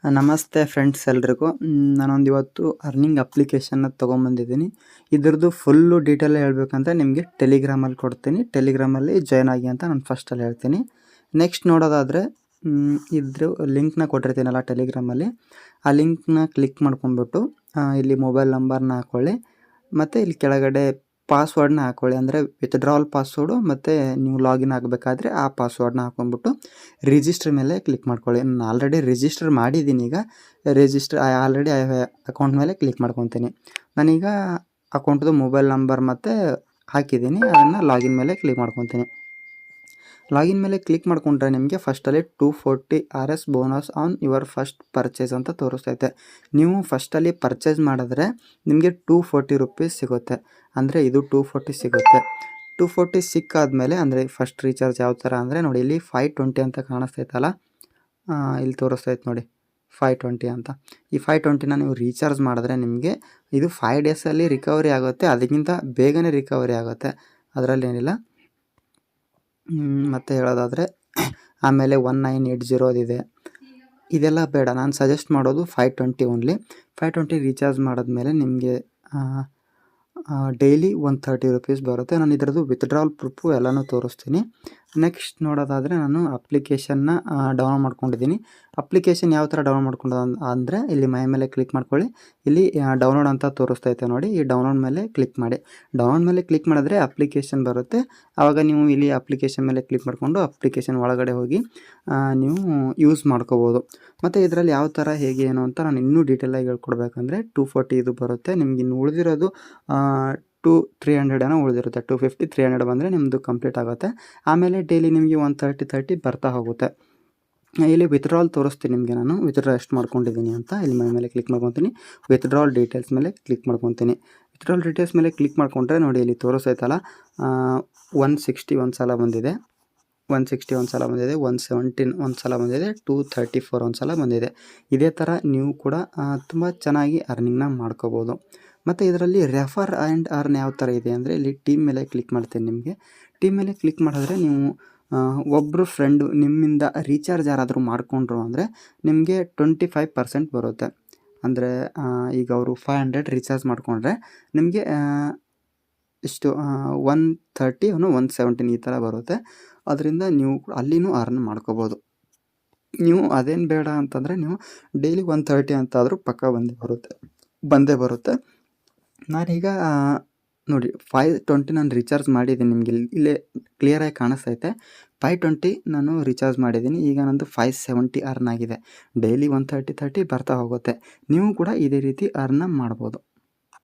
ನಮಸ್ತೆ ಫ್ರೆಂಡ್ಸ್ ಎಲ್ರಿಗೂ. ನಾನೊಂದು ಇವತ್ತು ಅರ್ನಿಂಗ್ ಅಪ್ಲಿಕೇಶನ್ನ ತೊಗೊಂಬಂದಿದ್ದೀನಿ. ಇದ್ರದ್ದು ಫುಲ್ಲು ಡೀಟೇಲ್ ಹೇಳ್ಬೇಕಂದ್ರೆ ನಿಮಗೆ ಟೆಲಿಗ್ರಾಮಲ್ಲಿ ಕೊಡ್ತೀನಿ. ಟೆಲಿಗ್ರಾಮಲ್ಲಿ ಜಾಯ್ನ್ ಆಗಿ ಅಂತ ನಾನು ಫಸ್ಟಲ್ಲಿ ಹೇಳ್ತೀನಿ. ನೆಕ್ಸ್ಟ್ ನೋಡೋದಾದರೆ ಇದ್ರ ಲಿಂಕ್ನ ಕೊಟ್ಟಿರ್ತೀನಲ್ಲ ಟೆಲಿಗ್ರಾಮಲ್ಲಿ, ಆ ಲಿಂಕ್ನ ಕ್ಲಿಕ್ ಮಾಡ್ಕೊಂಡ್ಬಿಟ್ಟು ಇಲ್ಲಿ ಮೊಬೈಲ್ ನಂಬರ್ನ ಹಾಕ್ಕೊಳ್ಳಿ. ಮತ್ತು ಇಲ್ಲಿ ಕೆಳಗಡೆ ಪಾಸ್ವರ್ಡ್ನ ಹಾಕ್ಕೊಳ್ಳಿ. ಅಂದರೆ ವಿತ್ಡ್ರಾವಲ್ ಪಾಸ್ವರ್ಡು ಮತ್ತು ನೀವು ಲಾಗಿನ್ ಆಗಬೇಕಾದ್ರೆ ಆ ಪಾಸ್ವರ್ಡ್ನ ಹಾಕ್ಕೊಂಡ್ಬಿಟ್ಟು ರಿಜಿಸ್ಟರ್ ಮೇಲೆ ಕ್ಲಿಕ್ ಮಾಡ್ಕೊಳ್ಳಿ. ನಾನು ಆಲ್ರೆಡಿ ರಿಜಿಸ್ಟರ್ ಮಾಡಿದ್ದೀನಿ. ಈಗ ಆಲ್ರೆಡಿ ಅಕೌಂಟ್ ಮೇಲೆ ಕ್ಲಿಕ್ ಮಾಡ್ಕೊತೀನಿ. ನಾನೀಗ ಅಕೌಂಟ್ದು ಮೊಬೈಲ್ ನಂಬರ್ ಮತ್ತು ಹಾಕಿದ್ದೀನಿ. ಅದನ್ನು ಲಾಗಿನ್ ಮೇಲೆ ಕ್ಲಿಕ್ ಮಾಡ್ಕೊತೀನಿ. ಲಾಗಿನ್ ಮೇಲೆ ಕ್ಲಿಕ್ ಮಾಡಿಕೊಂಡ್ರೆ ನಿಮಗೆ ಫಸ್ಟಲ್ಲಿ 240 RS bonus on your first purchase ಅಂತ ತೋರಿಸ್ತೈತೆ. ನೀವು ಫಸ್ಟಲ್ಲಿ ಪರ್ಚೇಸ್ ಮಾಡಿದ್ರೆ ನಿಮಗೆ 240 ರುಪೀಸ್ ಸಿಗುತ್ತೆ. ಅಂದರೆ ಇದು 240 ಸಿಗುತ್ತೆ. 240 ಸಿಕ್ಕಾದ್ಮೇಲೆ ಅಂದರೆ ಫಸ್ಟ್ ರೀಚಾರ್ಜ್ ಯಾವ ಥರ ಅಂದರೆ ನೋಡಿ, ಇಲ್ಲಿ 520 ಅಂತ ಕಾಣಿಸ್ತೈತಲ್ಲ, ಇಲ್ಲಿ ತೋರಿಸ್ತೈತೆ ನೋಡಿ 520 ಅಂತ. ಈ 520ನ ನೀವು ರೀಚಾರ್ಜ್ ಮಾಡಿದ್ರೆ ನಿಮಗೆ ಇದು 5 ಡೇಸಲ್ಲಿ ರಿಕವರಿ ಆಗುತ್ತೆ. ಅದಕ್ಕಿಂತ ಬೇಗನೆ ರಿಕವರಿ ಆಗುತ್ತೆ, ಅದರಲ್ಲಿ ಏನಿಲ್ಲ. ಮತ್ತು ಹೇಳೋದಾದರೆ ಆಮೇಲೆ 1980 ಇದೆ. ಇದೆಲ್ಲ ಬೇಡ, ನಾನು ಸಜೆಸ್ಟ್ ಮಾಡೋದು 520 ಓನ್ಲಿ. 520 ರೀಚಾರ್ಜ್ ಮಾಡಿದ್ಮೇಲೆ ನಿಮಗೆ ಡೈಲಿ 130 ರುಪೀಸ್ ಬರುತ್ತೆ. ನಾನು ಇದರದ್ದು ವಿತ್ಡ್ರಾವಲ್ ಪ್ರೂಫು ಎಲ್ಲನೂ ತೋರಿಸ್ತೀನಿ. ನೆಕ್ಸ್ಟ್ ನೋಡೋದಾದರೆ ನಾನು ಅಪ್ಲಿಕೇಶನ್ನ ಡೌನ್ಲೋಡ್ ಮಾಡ್ಕೊಂಡಿದ್ದೀನಿ. ಅಪ್ಲಿಕೇಶನ್ ಯಾವ ಥರ ಡೌನ್ಲೋಡ್ ಮಾಡ್ಕೊಳ್ಳೋದು ಅಂದರೆ ಇಲ್ಲಿ ಮೈ ಮೇಲೆ ಕ್ಲಿಕ್ ಮಾಡ್ಕೊಳ್ಳಿ. ಇಲ್ಲಿ ಡೌನ್ಲೋಡ್ ಅಂತ ತೋರಿಸ್ತೈತೆ ನೋಡಿ, ಈ ಡೌನ್ಲೋಡ್ ಮೇಲೆ ಕ್ಲಿಕ್ ಮಾಡಿ. ಡೌನ್ಲೋಡ್ ಮೇಲೆ ಕ್ಲಿಕ್ ಮಾಡಿದ್ರೆ ಅಪ್ಲಿಕೇಶನ್ ಬರುತ್ತೆ. ಆವಾಗ ನೀವು ಇಲ್ಲಿ ಅಪ್ಲಿಕೇಶನ್ ಮೇಲೆ ಕ್ಲಿಕ್ ಮಾಡಿಕೊಂಡು ಅಪ್ಲಿಕೇಶನ್ ಒಳಗಡೆ ಹೋಗಿ ನೀವು ಯೂಸ್ ಮಾಡ್ಕೋಬೋದು. ಮತ್ತು ಇದರಲ್ಲಿ ಯಾವ ಥರ ಹೇಗೆ ಏನು ಅಂತ ನಾನು ಇನ್ನೂ ಡೀಟೇಲಾಗಿ ಹೇಳ್ಕೊಡ್ಬೇಕಂದ್ರೆ 240 ಇದು ಬರುತ್ತೆ. ನಿಮ್ಗೆ ಇನ್ನು ಉಳಿದಿರೋದು 300 ಏನೋ ಉಳಿದಿರುತ್ತೆ. 250 300 ಬಂದರೆ ನಿಮ್ಮದು ಕಂಪ್ಲೀಟ್ ಆಗುತ್ತೆ. ಆಮೇಲೆ ಡೈಲಿ ನಿಮಗೆ 130 ಬರ್ತಾ ಹೋಗುತ್ತೆ. ಇಲ್ಲಿ ವಿತ್ಡ್ರಾವಲ್ ತೋರಿಸ್ತೀನಿ ನಿಮಗೆ. ನಾನು ವಿತ್ಡ್ರಾ ಎಷ್ಟು ಮಾಡ್ಕೊಂಡಿದ್ದೀನಿ ಅಂತ ಇಲ್ಲಿ ಮೇಲೆ ಕ್ಲಿಕ್ ಮಾಡ್ಕೊತೀನಿ. ವಿತ್ಡ್ರಾವಲ್ ಡೀಟೇಲ್ಸ್ ಮೇಲೆ ಕ್ಲಿಕ್ ಮಾಡ್ಕೊತೀನಿ. ವಿತ್ಡ್ರಾವಲ್ ಡೀಟೇಲ್ಸ್ ಮೇಲೆ ಕ್ಲಿಕ್ ಮಾಡಿಕೊಂಡ್ರೆ ನೋಡಿ, ಇಲ್ಲಿ ತೋರಿಸ್ತೈತಲ್ಲ 160 ಒಂದು ಸಲ ಬಂದಿದೆ, 160 ಒಂದು ಸಲ ಬಂದಿದೆ, 117 ಒಂದು ಸಲ ಬಂದಿದೆ, 234 ಒಂದು ಸಲ ಬಂದಿದೆ. ಇದೇ ಥರ ನೀವು ಕೂಡ ತುಂಬ ಚೆನ್ನಾಗಿ ಅರ್ನಿಂಗ್ನ ಮಾಡ್ಕೋಬೋದು. ಮತ್ತು ಇದರಲ್ಲಿ ರೆಫರ್ ಆ್ಯಂಡ್ ಅರ್ನ್ ಯಾವ ಥರ ಇದೆ ಅಂದರೆ ಇಲ್ಲಿ ಟೀಮ್ ಮೇಲೆ ಕ್ಲಿಕ್ ಮಾಡ್ತೀನಿ. ನಿಮಗೆ ಟೀಮ್ ಮೇಲೆ ಕ್ಲಿಕ್ ಮಾಡಿದ್ರೆ ನೀವು ಒಬ್ಬರು ಫ್ರೆಂಡು ನಿಮ್ಮಿಂದ ರೀಚಾರ್ಜ್ ಯಾರಾದರೂ ಮಾಡಿಕೊಂಡ್ರು ಅಂದರೆ ನಿಮಗೆ 25% ಬರುತ್ತೆ. ಅಂದರೆ ಈಗ ಅವರು 500 ರೀಚಾರ್ಜ್ ಮಾಡಿಕೊಂಡ್ರೆ ನಿಮಗೆ ಇಷ್ಟು 130 117 ಈ ಥರ ಬರುತ್ತೆ. ಅದರಿಂದ ನೀವು ಅಲ್ಲಿನೂ ಅರ್ನ್ ಮಾಡ್ಕೋಬೋದು. ನೀವು ಅದೇನು ಬೇಡ ಅಂತಂದರೆ ನೀವು ಡೈಲಿ 130 ಅಂತಾದರೂ ಪಕ್ಕ ಬಂದೇ ಬರುತ್ತೆ. ನಾನೀಗ ನೋಡಿ 520 ನಾನು ರೀಚಾರ್ಜ್ ಮಾಡಿದ್ದೀನಿ. ನಿಮಗೆ ಇಲ್ಲೇ ಕ್ಲಿಯರಾಗಿ ಕಾಣಿಸ್ತೈತೆ 520 ನಾನು ರೀಚಾರ್ಜ್ ಮಾಡಿದ್ದೀನಿ. ಈಗ ನಂದು 570 ಅರ್ನ್ ಆಗಿದೆ. ಡೈಲಿ 130 ಬರ್ತಾ ಹೋಗುತ್ತೆ. ನೀವು ಕೂಡ ಇದೇ ರೀತಿ ಅರ್ನ ಮಾಡ್ಬೋದು.